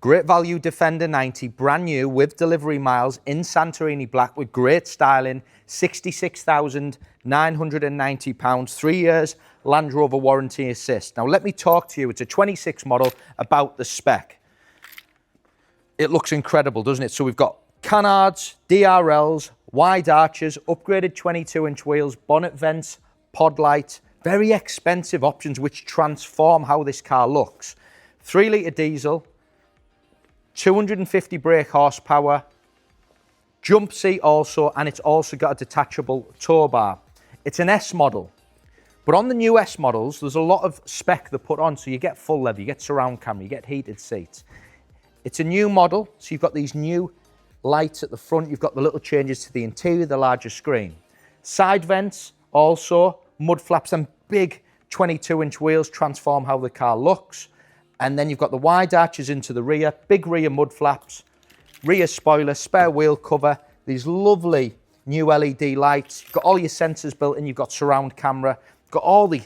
Great value Defender 90, brand new with delivery miles in Santorini black with great styling, £66,990, 3 years Land Rover warranty assist. Now let me talk to you, it's a 26 model, about the spec. It looks incredible, doesn't it? So we've got Canards, DRLs, wide arches, upgraded 22-inch wheels, bonnet vents, pod light, very expensive options which transform how this car looks. 3-litre diesel, 250 brake horsepower, jump seat also, and it's also got a detachable tow bar. It's an S model, but on the new S models, there's a lot of spec they put on, so you get full leather, you get surround camera, you get heated seats. It's a new model, so you've got these new lights at the front, you've got the little changes to the interior, the larger screen. Side vents also, mud flaps and big 22-inch wheels transform how the car looks. And then you've got the wide arches into the rear, big rear mud flaps, rear spoiler, spare wheel cover, these lovely new LED lights. You've got all your sensors built in, you've got surround camera, you've got all the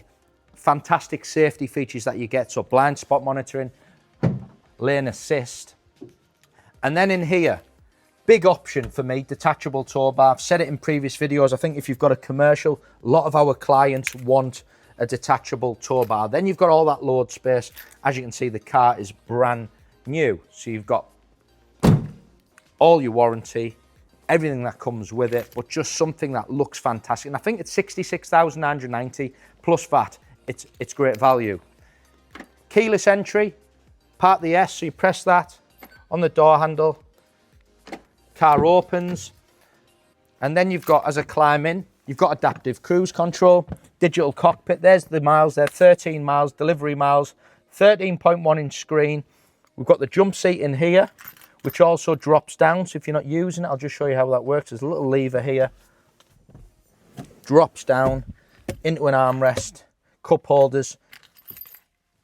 fantastic safety features that you get, so blind spot monitoring, lane assist. And then in here, big option for me, detachable tow bar. I've said it in previous videos, I think if you've got a commercial, a lot of our clients want a detachable tow bar. Then you've got all that load space. As you can see, the car is brand new. So you've got all your warranty, everything that comes with it, but just something that looks fantastic. And I think it's £66,990 plus VAT. It's great value. Keyless entry, part the S, so you press that on the door handle, car opens, and then you've got, as I climb in, you've got adaptive cruise control, digital cockpit. There's the miles there, 13 miles, delivery miles, 13.1-inch screen. We've got the jump seat in here, which also drops down. So if you're not using it, I'll just show you how that works. There's a little lever here, drops down into an armrest, cup holders,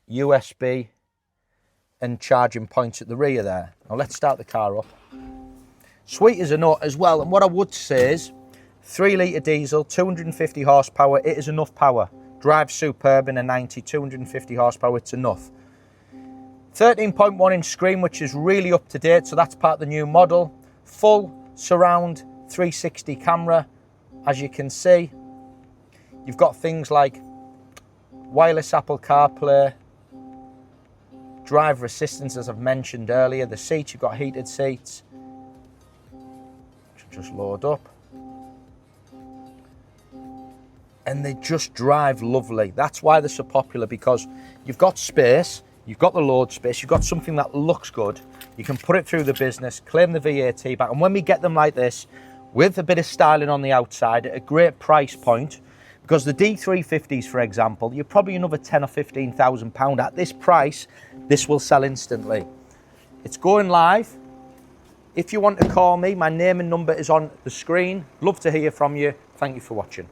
USB, and charging points at the rear there. Now let's start the car up. Sweet as a nut as well. And what I would say is, 3-litre diesel, 250 horsepower, it is enough power. Drives superb in a 90, 250 horsepower, it's enough. 13.1-inch screen, which is really up to date, so that's part of the new model. Full surround 360 camera, as you can see. You've got things like wireless Apple CarPlay, driver assistance, as I've mentioned earlier. The seats, you've got heated seats. Just load up. And they just drive lovely. That's why they're so popular, because you've got space, you've got the load space, you've got something that looks good, you can put it through the business, claim the VAT back, and when we get them like this, with a bit of styling on the outside, at a great price point, because the D250s, for example, you're probably another £10,000 or £15,000. At this price, this will sell instantly. It's going live. If you want to call me, my name and number is on the screen. Love to hear from you. Thank you for watching.